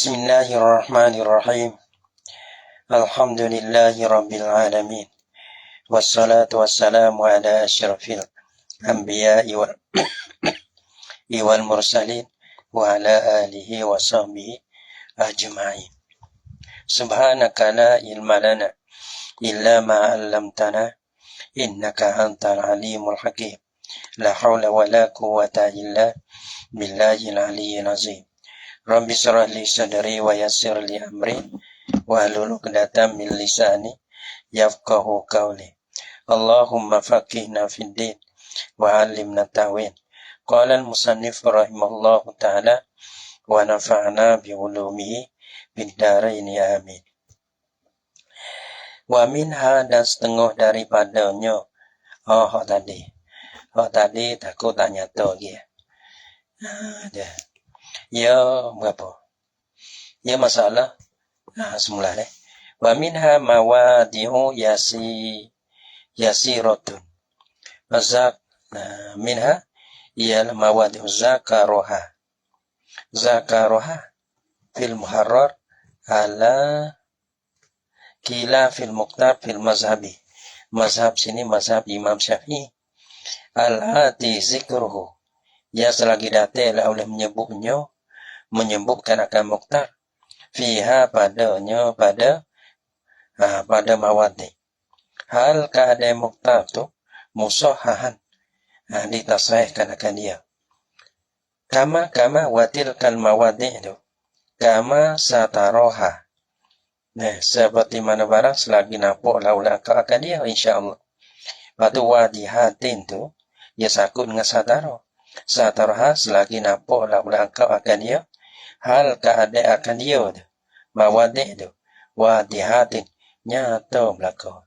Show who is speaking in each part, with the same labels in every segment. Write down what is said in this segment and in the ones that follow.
Speaker 1: Bismillahirrahmanirrahim. Alhamdulillahi rabbil alamin. Wassalatu wassalamu ala asyrafil anbiya'i wal mursalin wa ala alihi wa sahbihi ajma'in. Subhanaka la ilma lana illa ma 'allamtana innaka antal alimul hakim. La haula wa la quwwata illa billahil aliyyil azim. Rabbi shrah li sadri wa yassir li amri wahlul 'uqdatam min lisani yafqahu qawli. Allahumma faqihna fid din wa 'allimna ta'wil. Qala al-musannif rahimahullahu ta'ala wa nafa'na bi 'ulumihi fid dharain amin. Wa minha, dan setengah daripadanya. Tadi takut tak nyata lagi. Ya berapa? Ya masalah. Semula deh. Wa minha mawadi'u yasiratun. Minha ialah mawadi'u zakaroha fil muharrar ala kila fil muqtab fil mazhabi. Mazhab sini mazhab Imam Syafi'i. Al-ati zikruhu, ya selagi detail oleh menyebutkan akan muqtar fiha padanya pada mawadi. Hal keadaan muqtar tu musahahan, ditasahihkan akan dia. Kama watilkal mawadi itu kama sataroha. Seperti mana barang selagi nampak laulah akan dia insyaAllah. Lepas tu wadihatin tu ia sakut dengan sataroha selagi nampak laulah akan dia. Hal keadaan akan dia tu mawadi tu wadihatin nyata belakang.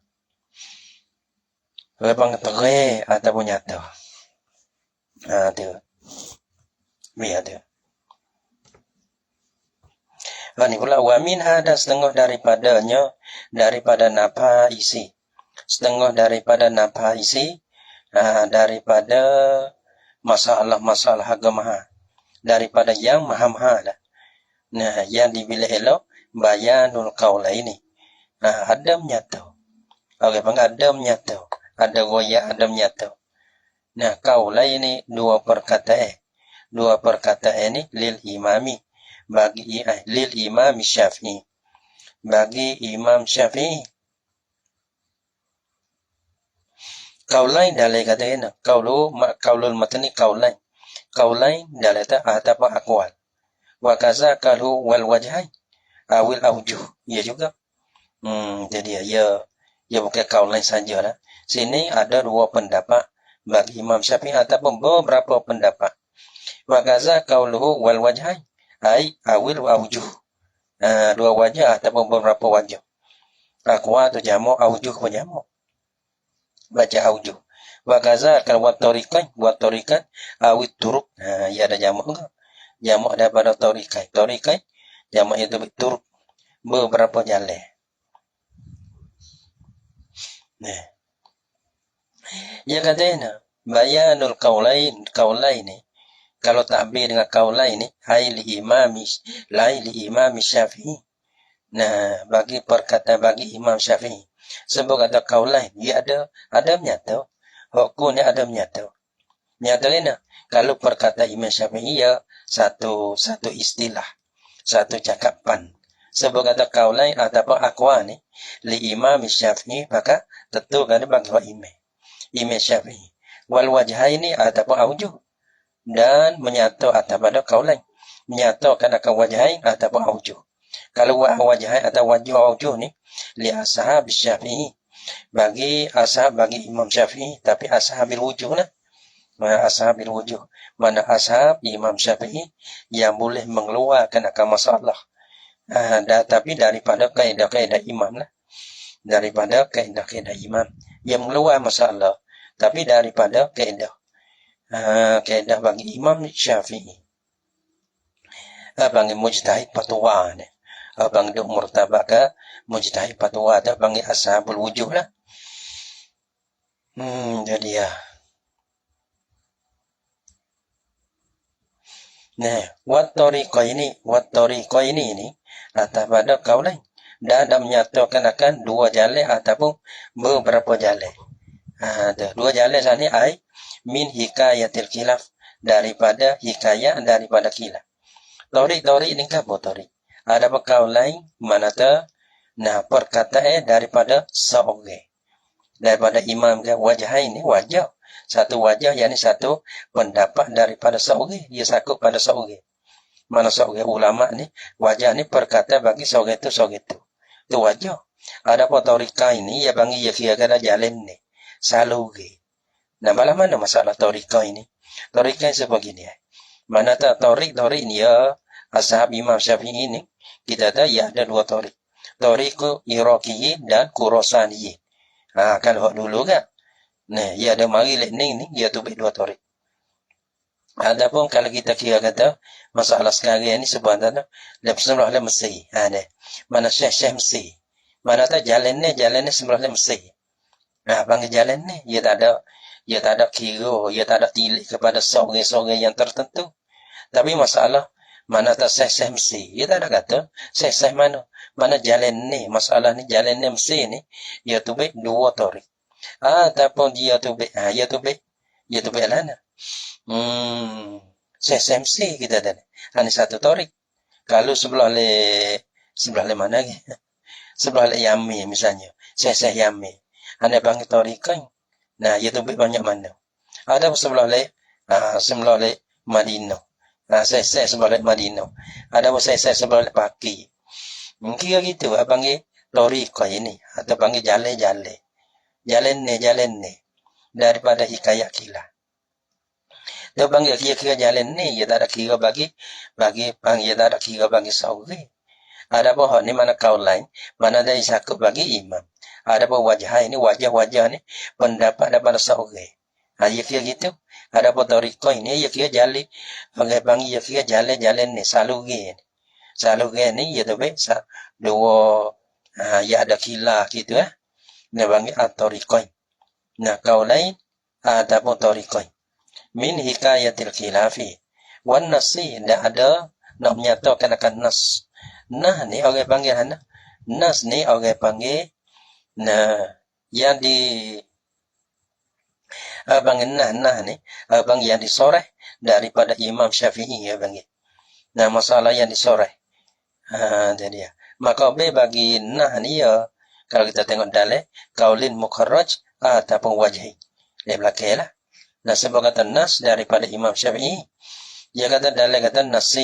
Speaker 1: Lebang terai ataupun nyata. Tu biar tu. Ini pula wa minha, ada setengah daripada napa isi. Setengah daripada napa isi daripada masalah agama. Daripada yang maha-maha dah. Yang dibilik elok bayanul qaulaini. Ada menyata. Orang panggil ada menyata. Ada royak, ada menyata. Qaulaini dua perkataan. Dua perkataan ini lil imami. Lil imam Syafi'i. Bagi Imam Syafi'i. Qaulain dalai kata ini. Qaulul matni qaulain. Qaulain dalai ta atapa aqwal. Wa kazakalu wal wajhain awil aujuh. Ya juga. Jadi ya bukan qaulain sajalah. Sini ada dua pendapat bagi Imam Syafi'i ataupun beberapa pendapat. Wa kazakalu wal wajhain ai awil aujuh. Dua wajah ataupun beberapa wajah. Aqwa tu jamak, aujuh pun jamak. Baca aujuh. Wa kazakal wa tariqan awit turuk. Ya ada jamak enggak? Jamak daripada tariqai. Tariqai jamak itu turuk. Beberapa jalan. Ya katanya bayanul qaulain ni. Kalau takbir dengan qaulain ni li imam Syafi'i. Bagi perkataan bagi Imam Syafi'i. Sebab kata qaulain dia ada menyata. Hukumnya ada menyata. Menyata ni kalau perkataan Imam Syafi'i ya satu istilah, satu cakapan. Sebab kata qaulain ataupun aqwa ni li imam Syafi'i maka tentu kan bagi Imam Syafi'i. Wal wajhaini ataupun aujuh. Dan menyata atas pada qaulain. Menyatakan akan wajhain ataupun aujuh. Kalau wajhain atau wajh aujuh ni li ashab Syafi'i. Bagi Imam Syafi'i, tapi ashabil wujuh lah. Ashabil wujuh. Mana ashab Imam Syafi'i yang boleh mengeluarkan akan masalah. Tapi daripada kaedah-kaedah imam lah. Daripada kaedah-kaedah imam yang mengeluar masalah. Tapi daripada kaedah bagi Imam Syafi'i. Panggil mujtahid fatwa ni. Panggil murtabaka mujtahid fatwa tu panggil ashabul wujuh lah. Jadi Nah, wat tariqah ini atas pada kaulain. Dan ada menyatakan akan dua jalan ataupun beberapa jalan. Dua jalan sana ai min hikayatil khilaf, daripada hikayat daripada khilaf. Tori ini apa tori? Ada kaul lain mana ta? Nah, perkataan daripada seorang, daripada imam ke wajah ini wajah satu wajah, yakni satu pendapat daripada seorang, ia sakut pada seorang. Mana seorang ulama ni wajah ni perkata bagi seorang itu itu wajah. Ada torika ini ya bagi ya kira kira jalan ni saluge. Nah, malah mana masalah torika ini? Torika sebegini. Mana tak torik ni ya ashab Imam Syafi'i ini kita tahu ya ada dua torik. Toriku Iraqiyin dan Khurasaniyin. Kalau dulu kan. Nah, ya ada mari ni ya tu dua torik. Adapun kalau kita kira kata masalah sekarang ini sebenarnya sebenarnya mesti ada. Mana syekh mesti. Mana tak jalannya sebenarnya mesti. Panggil jalan ni ia tak ada kira, ia tak ada tilik kepada seorang-seorang yang tertentu. Tapi masalah mana tak syekh mesti. Ia tak ada kata syekh mana jalan ni, masalah ni jalan ni mesti ni ia tu baik dua torik. Ataupun dia tu baik lana. Syekh mesti kita dah. Hanya satu torik. Kalau sebelah le mana ke? Sebelah le Yami misalnya. Syekh Yami. Hanya panggil torikan. Nah, ia tu baik banyak mana. Ada sebelah le Madinah. Syekh sebelah le Madinah. Ada syekh sebelah le Paki. Mungkin gitu panggil torikan ini atau panggil jalan ni daripada hikayat kilah. Dia panggil kira-kira jalan ni ia tak ada kira bagi panggil tak ada kira bagi sauri. Ada pun ni mana kaul lain, mana ada isakut bagi imam. Ada pun wajah ini wajah ni pendapat daripada sauri. Ia kira gitu. Ada pun tariqah ini ia kira jalan panggil ia kira jalan ni saluge ni ia tu baik dua ia ada kilah gitu Dia panggil at-tariqah. Nah, kaul lain ada pun tariqah. Min hikayatil khilafi wan nasi, tidak ada nak menyatakan akan nas. Nah ni orang panggil nas ni orang panggil yang di panggil nah ni panggil yang disoreh daripada Imam Syafi'i ya panggil. Nah, masalah yang disoreh jadi ya. Maka bagi nah ni ya kalau kita tengok dalil kaulin mukarraj ataupun wajhi dia belakang lah. Nah, sebab kata nas daripada Imam Syafi'i, dia kata dalam kata nas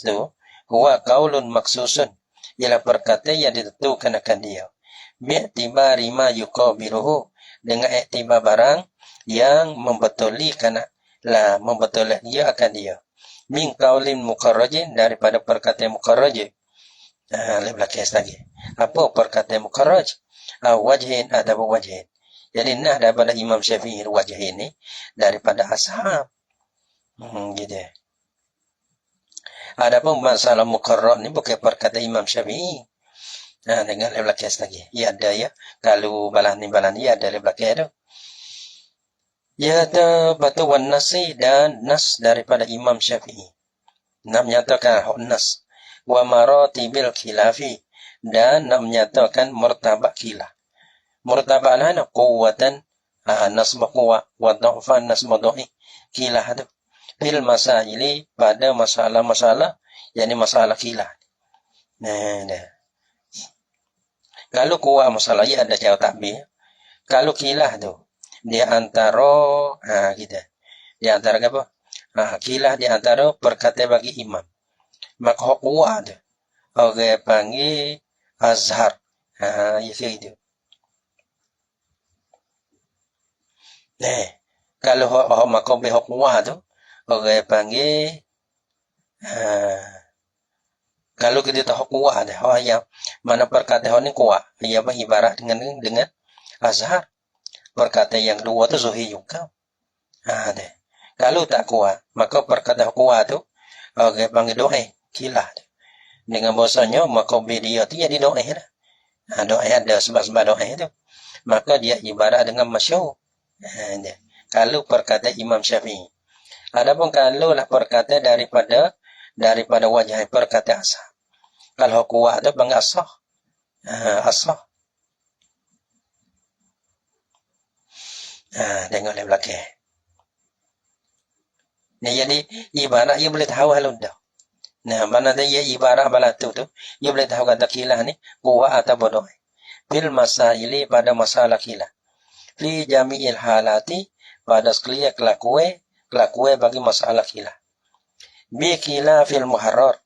Speaker 1: tu huwa qaulun maksusun, ialah perkataan yang ditentukan akan dia. Bi'tibari ma yuqabiluhu, dengan iktibar barang yang membetuli dia akan dia. Min qaulin mukarrajin, daripada perkataan mukarraj. Lebih belakang lagi. Apa perkataan mukarraj? Wajhin atau wajhin. Jadi nah daripada Imam Syafi'i wajah ini daripada ashab. Gitu. Adapun masalah mukarrar ni bukan perkataan Imam Syafi'i. Dengan belakang lagi. Ya ada ya. Kalau balan ni ada belakang tu. Ya ada batu wan nasi dan nas daripada Imam Syafi'i. Nak menyatakan nas wa maratibil khilafi, dan nak menyatakan martabat khilaf. Martabat lana quwwatan nasb quwwa wa dha'fan nasb dha'i khilaf tu fil masaili, pada masalah-masalah yakni masalah khilaf. Nah. Kalau quwwa masalah ya ada cara takbir. Kalau khilaf tu di antara kita di antara apa? Khilaf di antara perkataan bagi imam. Maka quwwa tu orang panggil azhar. Ya gitu. Kalau makom behok kuah tu orang panggil kalau kita tahu kuah dah yang mana perkataan ni kuah ia ibarat dengan azhar. Perkataan yang dua tu zuhi juga. Kalau tak kuah maka perkataan kuah tu orang panggil doa kilah. Dengan bahasanya makom dia tu jadi doa lah. Doa ada sebab-sebab doa tu. Maka dia ibarat dengan masyhur. Kalau perkataan Imam Syafi'i. Adapun kalau lah perkata daripada wajah perkata ashab. Kalau kuat tu panggil asah. Asah. Tengok di belakang. Nah, jadi ibarat ia boleh tahu halun dah. Nah, mana dia ibarat balatu tu, ia boleh tahu kata kilah ni kuat atau bodoh. Fil masaili pada masalah kilah. Fi jami'il halati pada sekalian kelakuan bagi masalah kilah. Bi kilah fil muharrar.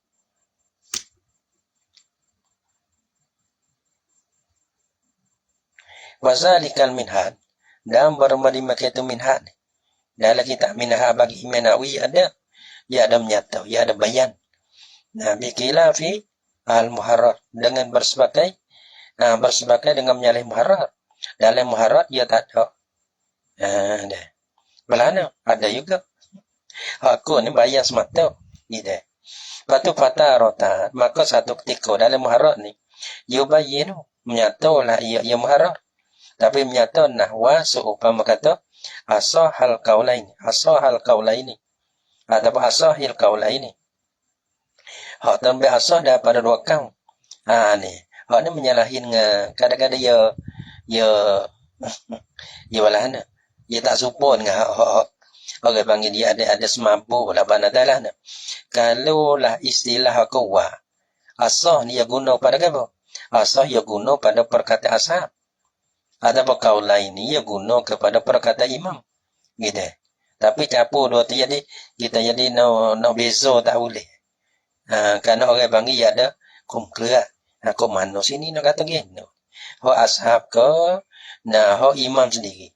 Speaker 1: Wazalikal minhad. Dan bermadi makaitu minhad. Dalam kitab minhad bagi Imam Nawawi ada. Ia ada menyata, ia ada bayan. Nah, bi kilah fi al muharrar. Dengan bersebagai dengan menyalih muharrar. Dalam muharrar ia tak ada. Dah. Belana ada juga. Aku ni bayar semata. Gitu. Lepas tu patah rotan. Maka satu ketika dalam muharrar ni. Yubayinu. Menyata lah ia muharrar. Tapi menyata nahwa seumpama kata. Asahal kaulaini. Asahal kaulaini. Ataupun asahil kaulaini. Hak tambah asah daripada dua kaum. Ni. Hak ni menyalahin kadang-kadang ia balahana. Ia tak support dengan hak orang panggil dia ada semampu lah bana dalah. Kalau lah istilah kuwa. Asah ni ia guna pada apa? Asah ia guna pada perkataan ashab. Ataupun kaul lain ni ia guna kepada perkataan imam. Gitu. Tapi campur dua tu jadi kita jadi no bezo tak boleh. Kerana orang panggil ia ada kumkerak. Kau mana sini nak kata gini. Hak ashab ke hak imam sendiri.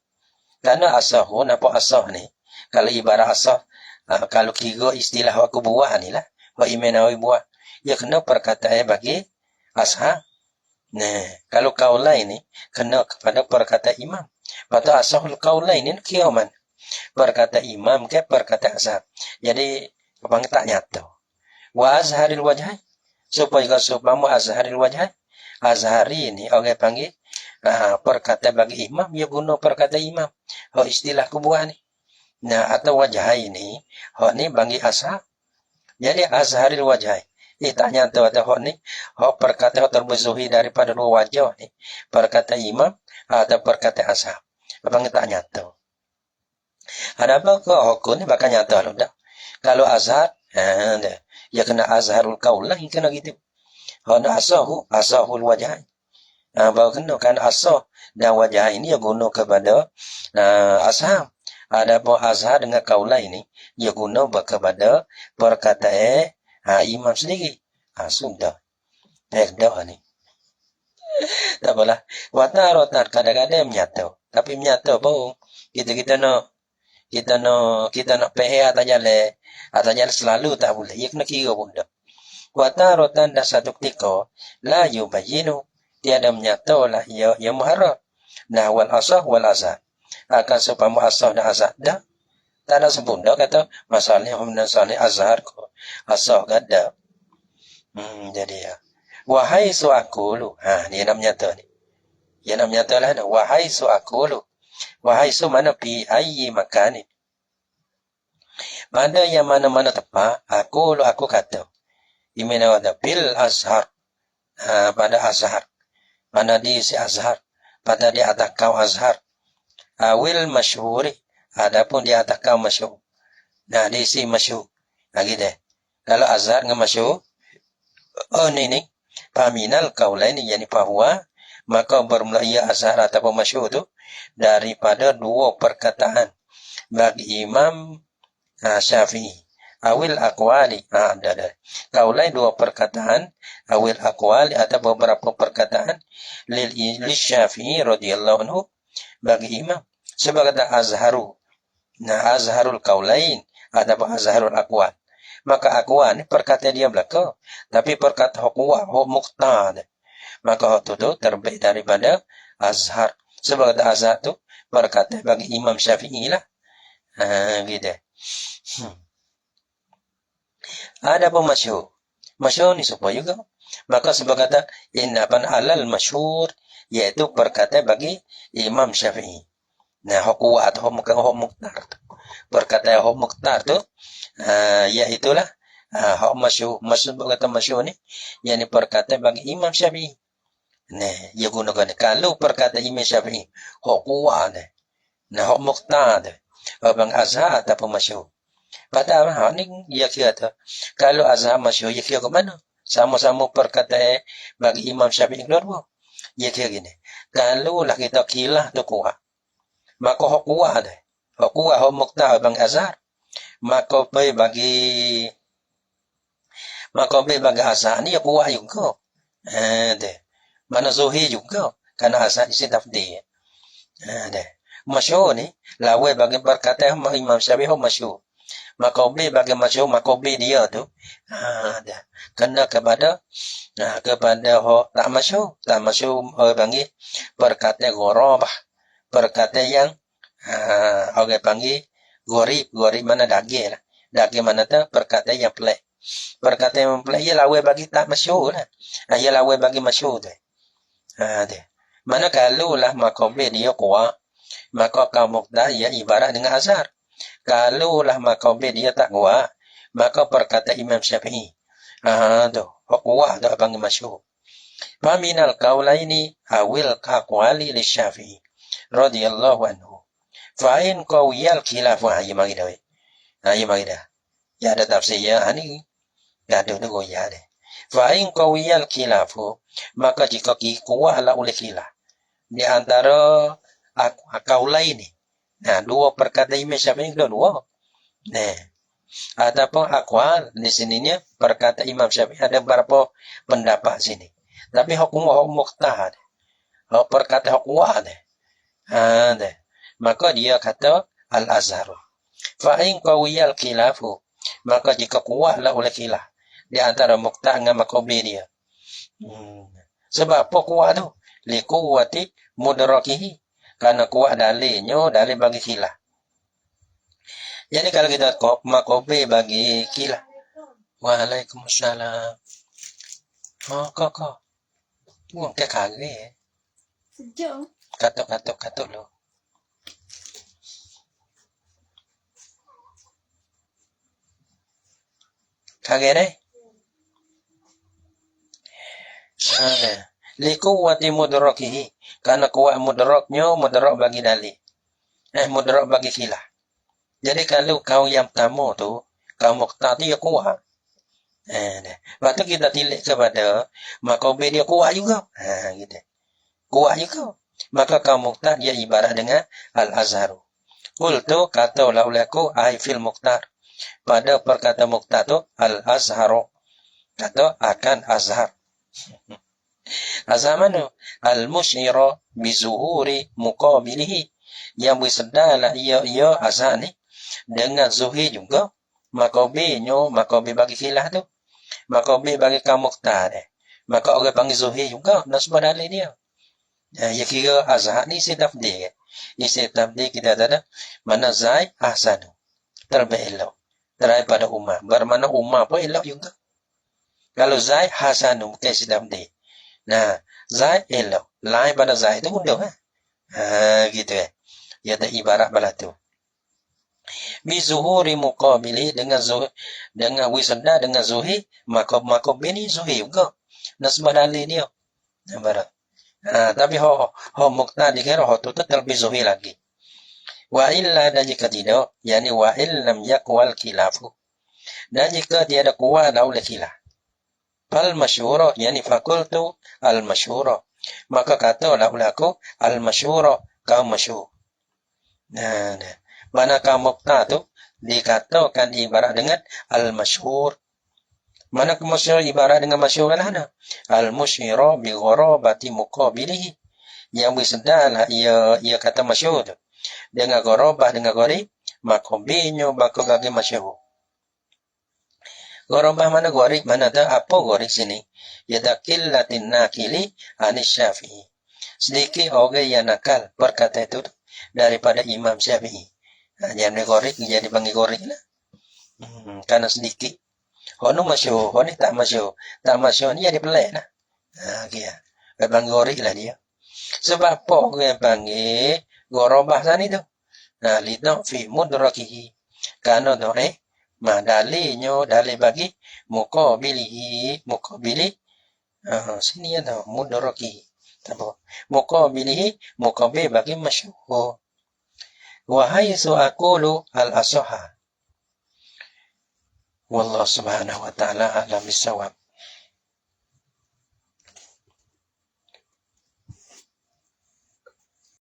Speaker 1: Kerana asah pun apa asah ni. Kalau ibarat asah. Kalau kira istilah aku buat ni lah. Hak Imam Nawawi buat. Ia kena perkataan bagi ashab. Nah, kalau kaul lain ni. Kena kepada perkataan imam. Lepas tu asahul kaul lain ni kira mana. Perkataan imam ke perkataan ashab. Jadi panggil tak nyata. Wa azharil wajhai. Supaya azharil wajhai. Azhari ni orang panggil. Perkataan bagi imam. Ia guna perkataan imam. Hak istilah kubuah ni. Nah, atau wajhai ni. Hak ni bagi ashab. Jadi azharil wajhai. Tak nyata atau hak ni. Hak perkataan terbezuhi daripada dua wajah ni. Perkataan imam. Atau perkataan ashab. Panggil tak nyata. Ada apa ke hukum ni bakal nyata lu dah. Kalau azhar. Ya kena azharul qaul lah. Kena gitu. Hak asahul wajhai. Bahawa kena kan asah dan wajah ini ia guna kepada ashab. Adapun azhar dengan kaulai ini ia guna kepada perkataan imam sendiri. Sudah. Dah ni. Tak apalah. Wataratan kadang-kadang menyata. Tapi menyata pun kita nak PA atas jalan selalu tak boleh. Ia kena kira pun dah. Wataratan dah satu ketika la yubayinu. Tiada menyata lah ia muharrar. Nah wal asah wal azhar. Akan sepama asah dan azhar dah. Tak ada sebut dah kata masalahnya humna salih azhar ko. Asah gada. Jadi ya. Wahai su'akulu. Dia nak menyata ni. Dia nak menyata lah. Wahai su'akulu. Wahai su mana pi ayyi makanin. Pada yang mana-mana tepat. Aku kata. Imena wada bil azhar. Pada azhar. Mana di si azhar. Pada di atas kau azhar. Awil masyhuri. Adapun di atas kau masyhur. Nah di si masyhur. Lagi deh. Kalau azhar dengan masyhur. Ni. Paminal kaulain yani bahwa. Maka bermula ia azhar ataupun masyhur tu. Daripada dua perkataan. Bagi Imam Syafi'i. Awil akwali. Kaulai dua perkataan. Awil akwali atau beberapa perkataan. Lil Syafi'i radhiyallahu anhu. Bagi imam. Sebab kata azharu. Azharul kaulain. Atau azharul akwal. Maka akwal ni perkataan dia belakang. Tapi perkataan hukwa. Muqtad. Maka hak tu terbit daripada azhar. Sebab kata azhar tu. Perkataan bagi Imam Syafi'i lah. Gitu. Ada pun masyhur. Masyhur ni supaya juga. Maka sebab kata innaban alal masyhur iaitu perkataan bagi Imam Syafi'i. Nah, hok kuat hok mukhtar tu. Perkataan hok mukhtar tu yaitulah hok masyhur kata masyhur ni yang perkataan bagi Imam Syafi'i. Nah, ia gunakan kalau perkataan Imam Syafi'i hok kuat ni. Nah, hok mukhtar tu. Bang Azhar ataupun masyhur. Padahal hak ni ia kira tu. Kalau Azhar masyhur ia kira ke mana? Sama-sama perkataan bagi Imam Syafi'i kedua. Ia kira gini. Kalau lah kita kilah tu kuat. Maka hok kuat tu. Hok kuat hok mukhtar bang Azhar. Maka bagi Azhar ni ia kuat juga. Deh. Mana Zuhir juga. Karena Azhar isi tafdil. Deh. Masyhur ni lawan bagi perkataan Imam Syafi'i hok masyhur. Makobi bagi masyhur makobi dia tu dah kena kepada ho tak masyhur panggil perkataan gharabah, perkataan yang orang panggil gharib mana daging lah, daging mana tu perkataan yang pelik, perkataan yang pelik ia lawan bagi tak masyhur lah, ia lawan bagi masyhur tu dia mana kalau lah makobi dia kuat maka kaum muqtah ia ibarat dengan Azhar. Kalau lah makobi dia tak kuat, maka perkata Imam Syafi'i. Tu, kuat tu abang masyhur. Faminal qaulaini awil aqwali li Syafi'i radhiyallahu anhu. Fa in qawiyal khilaf wa ayi magi dah. Ayi magi dah. Ya ada tafsir ya ni. Ya ada tu ya deh. Fa in qawiyal khilaf maka jika kuat lah oleh khilaf di antara qaulaini. Nah, dua perkataan Imam Syafi'i dua. Nah, adapun aqwal di sininya perkataan Imam Syafi'i ada beberapa pendapat sini. Tapi hukum muqtah. Perkataan kuat deh. Deh. Maka dia kata al-azhar. Fa in qawiyal khilafu maka jika kuatlah oleh khilaf di antara muqtah dengan makobi dia. Sebab apa kuat tu? Li quwwati mudrakihi. Karena kuat dalilnya dalil bagi khilaf. Jadi kalau kita makobi bagi khilaf. Waalaikumsalam. Oh, kok. Buang ke kage.
Speaker 2: Sejam.
Speaker 1: Katuk lo. Kage deh. Ada. Likuwati mudrakihi. Karena kuat mudraknya, mudrak bagi dalil. Mudrak bagi khilaf. Jadi kalau kau yang pertama tu, kau muqtah tu ya kuat. Lepas tu kita tilik kepada, maka dia kuat juga. Gitu. Kuat juga. Maka kau muqtah dia ibarat dengan al-azharu. Qultu kata oleh aku, ai fil muqtar. Pada perkata muqtah tu, al-azharu. Kata akan azhar. Azhar mana? Al-musyira bizuhuri muqabilihi. Yang bersedarlah ia azhar ni dengan zuhir juga. Makobi bagi khilaf tu. Makobi bagi kaum muqtah deh. Maka orang panggil zuhir juga. Nasbah dalil dia. Ya kira azhar ni isi tafdil. Isi tafdil kita ada mana zai ahsanu. Terbaik elok. Daripada ummah. Bermana ummah pun elok juga. Kalau zai hasanu bukan isi tafdil. Nah, zai elok. Lain pada zai itu mudah gitu ya ada ibarat bala tu. Bi zuhuri muqabili dengan wisda dengan zuhir maka bini zuhir juga. Nasbah dalil dia. Nampak. Tapi ho muqtah dikira ho tu terlebih zuhir lagi. Wa illa dan jika tidak, yakni wa illam yaqwal khilafu. Dan jika tiada kuat oleh khilaf. Fal masyhura yani fakultu al masyhura maka katalah oleh aku al masyhura kaum masyhur. Nah, mana kaum muqtah tu dikatakan ibarat dengan al masyhur. Mana masyhur ibarat dengan masyhur mana? Al musyhira bi gharabati muqabilihi. Yang bersedarlah ia kata masyhur tu dengan gharabah dengan gharib maka binyo maka bagi masyhur. Gharabah mana gharib mana tu apa gharib sini? Yadaqillatin nakili anis Syafi'i. Sedikit orang yang nakal perkata itu daripada Imam Syafi'i. Jangan gharib jadi panggil gharib lah. Karena sedikit. Hono masyhur, hono tak masyhur. Tak masyhur ni jadi pelik lah. Kira. Panggil gharib lah dia. Sebab apa orang panggil gorobah sana itu. Nah, lidah fi mudrakihi. Karena dalinya dalil bagi mukabili sini ada mudrakihi. Mukabilihi mukabil bagi masyhur. Wa haitsu aqulu al-asahha. Wallahu subhanahu wa ta'ala a'lam bissawab.